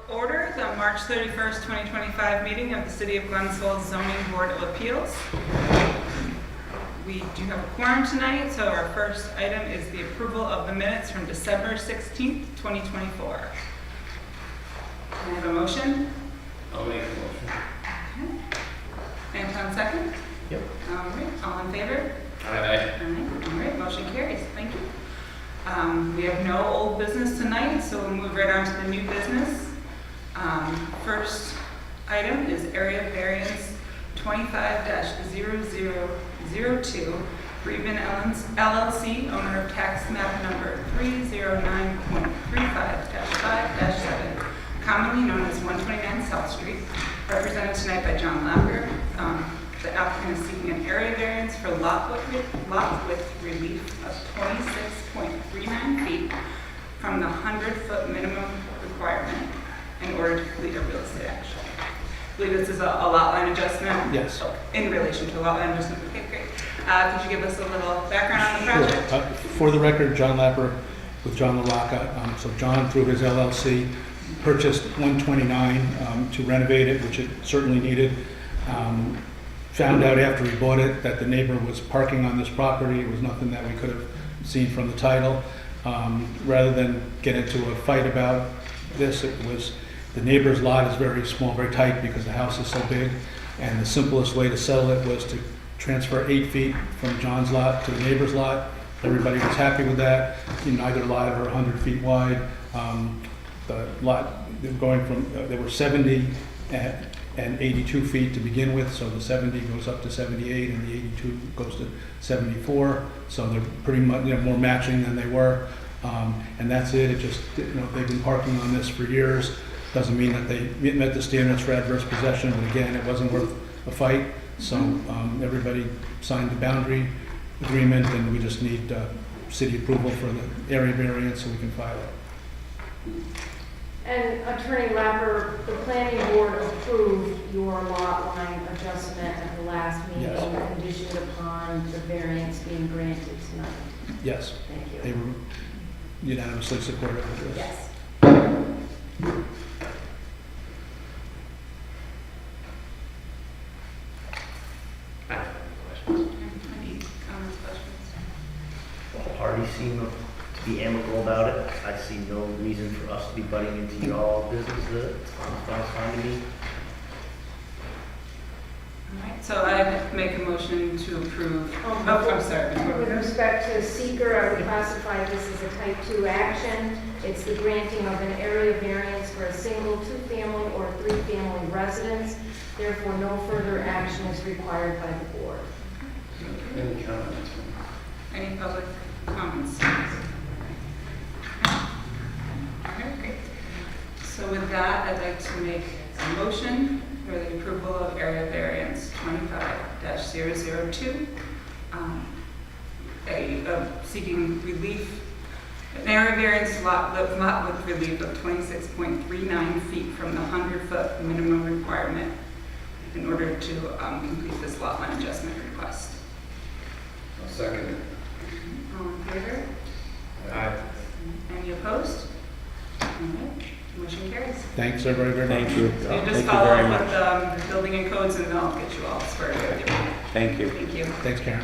order the March 31st, 2025 meeting of the City of Glens Zoning Board of Appeals. We do have a quorum tonight, so our first item is the approval of the minutes from December 16th, 2024. Can I have a motion? I'll make a motion. Okay. Anton, second? Yep. All right, all in favor? Aye. All right, motion carries. Thank you. We have no old business tonight, so we'll move right on to the new business. First item is area variance 25-0002, Friedman LLC, owner of tax map number 309.35-5-7, commonly known as 129 South Street, represented tonight by John Lapper. The applicant is seeking an area variance for lot width relief of 26.39 feet from the 100-foot minimum requirement in order to complete a real estate action. I believe this is a lot line adjustment. Yes. In relation to a lot line adjustment. Okay, great. Could you give us a little background on the project? Sure. For the record, John Lapper with John LaRocca. So John, through his LLC, purchased 129 to renovate it, which it certainly needed. Found out after he bought it that the neighbor was parking on this property. It was nothing that we could have seen from the title. Rather than get into a fight about this, it was the neighbor's lot is very small, very tight because the house is so big. And the simplest way to settle it was to transfer 8 feet from John's lot to the neighbor's lot. Everybody was happy with that. Neither lot are 100 feet wide. The lot, they were 70 and 82 feet to begin with, so the 70 goes up to 78 and the 82 goes to 74, so they're pretty much more matching than they were, and that's it. It just, they've been parking on this for years. Doesn't mean that they met the standards for adverse possession, but again, it wasn't worth a fight, so everybody signed the boundary agreement, and we just need city approval for the area variance so we can file it. And Attorney Lapper, the planning board approved your lot line adjustment at the last meeting, Yes. conditioned upon the variance being granted tonight. Yes. Thank you. They were unanimously supportive of this. Yes. I have no questions. Any comments, questions? All parties seem to be amicable about it. I see no reason for us to be butting into your business. It's fine to me. All right, so I make a motion to approve. I'm sorry. With respect to seeker, I would classify this as a type 2 action. It's the granting of an area variance for a single 2-family or 3-family residence. Therefore, no further action is required by the board. Any comments? Any public comments? Okay, great. So with that, I'd like to make a motion for the approval of area variance 25-002, seeking relief, an area variance lot width relief of 26.39 feet from the 100-foot minimum requirement in order to complete this lot line adjustment request. I'll second it. All in favor? Aye. Any opposed? All right, motion carries. Thanks, everybody, very much. Thank you. So you just Thank you follow very up much. with the building and codes and I'll get you all squared away. Thank you. Thank you. Thanks, Karen.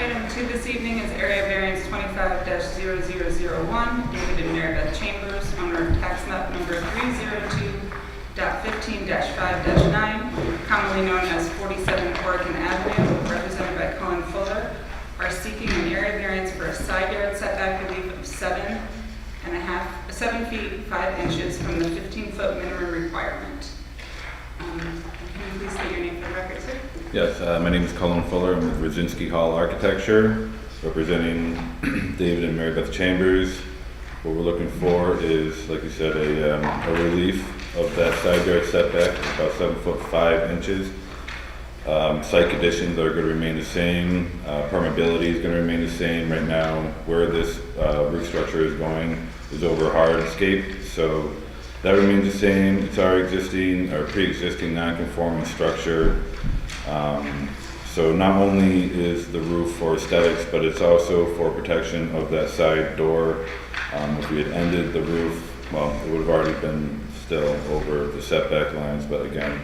Item 2 this evening is area variance 25-0001, David and Maribeth Chambers, owner of tax map number 302.15-5-9, commonly known as 47 Oregon Avenue, represented by Colin Fuller, are seeking an area variance for a side yard setback relief of 7 feet 5 inches from the 15-foot minimum requirement. Can you please state your name for the record, sir? Yes, my name is Colin Fuller. I'm with Rosinski Hall Architecture, representing David and Marybeth Chambers. What we're looking for is, like you said, a relief of that side yard setback, about 7'5". Site conditions are going to remain the same. Permeability is going to remain the same. Right now, where this roof structure is going is over hardscape, so that remains the same. It's our pre-existing non-conforming structure. So not only is the roof for aesthetics, but it's also for protection of that side door. If we had ended the roof, well, it would have already been still over the setback lines, but again,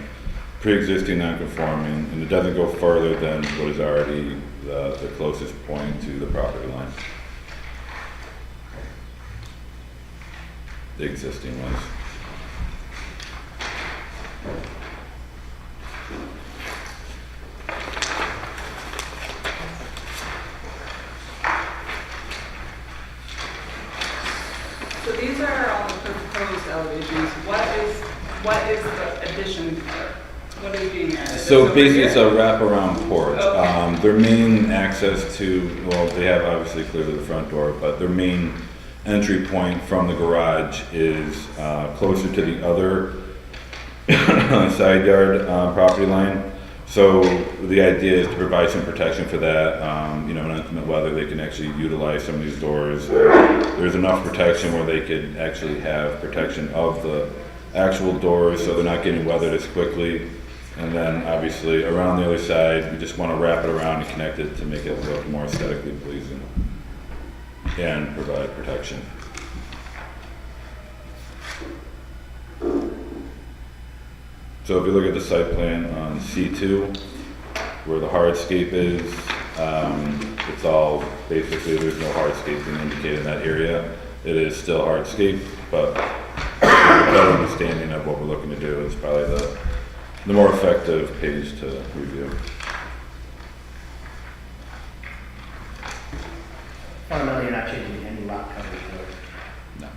pre-existing non-conforming, and it doesn't go further than what is already the closest point to the property line. The existing ones. So these are all the proposed elevations. What is the addition for? What are you doing there? Is this So over basically, it's here? a wraparound porch. Okay. Their main access to, well, they have obviously clearly the front door, but their main entry point from the garage is closer to the other side yard property line. So the idea is to provide some protection for that. In inclement weather, they can actually utilize some of these doors. There's enough protection where they could actually have protection of the actual doors, so they're not getting weathered as quickly. And then obviously around the other side, we just want to wrap it around and connect it to make it look more aesthetically pleasing and provide protection. So if you look at the site plan on C2, where the hardscape is, it's all basically, there's no hardscaping indicated in that area. It is still hardscape, but a better understanding of what we're looking to do is probably the more effective page to review. Fundamentally, you're not changing any lot coverage, or No.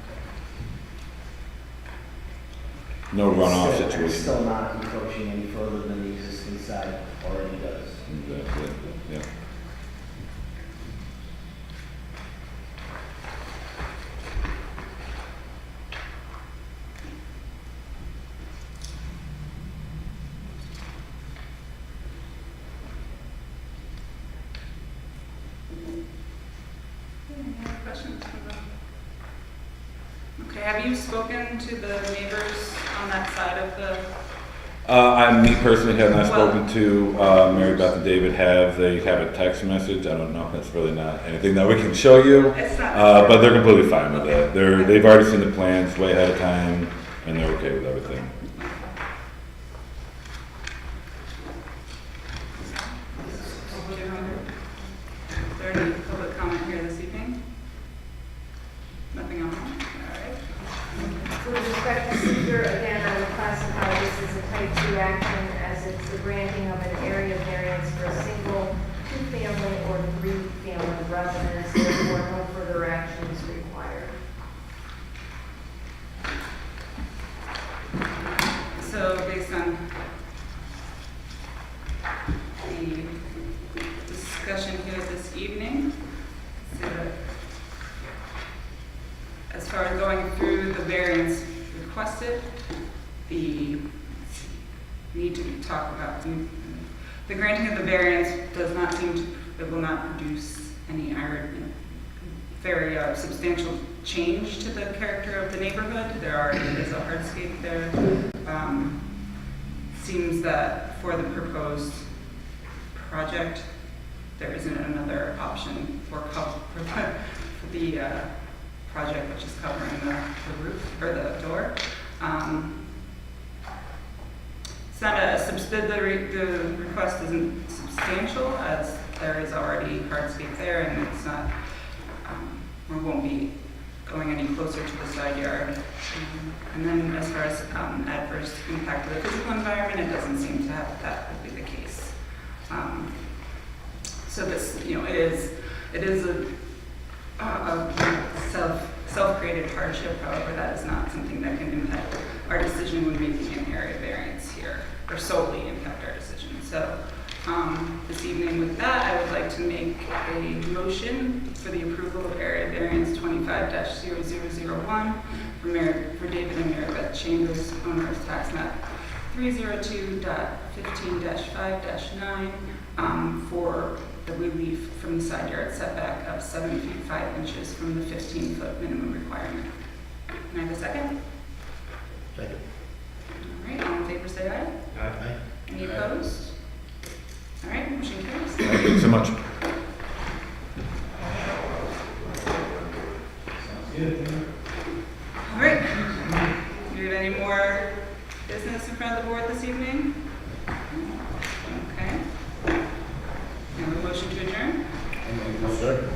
No runoff Still- situation. Still not encroaching any further than the existing side already does. Exactly, yeah. Any other questions from them? Okay, have you spoken to the neighbors on that side of the, Me personally have not Well- spoken to, Mary Beth and David have, they have a text message, I don't know, that's really not anything that we can show you. it's not. But they're completely fine with it. They've already seen the plans way ahead of time, and they're okay with everything. Is there any public comment here this evening? Nothing on that? All right. With respect to seeker, again, I would classify this as a type 2 action as it's the granting of an area variance for a single, two-family or three-family residence, therefore no further action is required. So based on the discussion here this evening, so as far as going through the variance requested, the need to talk about, the granting of the variance does not seem to, it will not produce any very substantial change to the character of the neighborhood. There already is a hardscape there. Seems that for the proposed project, there isn't another option for the project, which is covering the roof or the door. It's not the request isn't substantial, as there is already hardscape there, and it's not, or won't be going any closer to the side yard. And then as far as adverse impact to the physical environment, it doesn't seem to have that would be the case. So this, it is a self-created hardship. However, that is not something that can impact our decision when making an area variance here, or solely impact our decision. So this evening with that, I would like to make a motion for the approval of area variance 25 2025-0001 for David and Mary Beth Chambers, owner of tax map 302.15-5-9, for the relief from the side yard setback of 7 feet 5 inches from the 15-foot minimum requirement. Can I have a second? Second. All right, all in favor say aye. Aye. Any opposed? All right, motion carries. Thank you so much. All right. Do we have any more business in front of the board this evening? Okay. Can I have a motion to adjourn? Sir?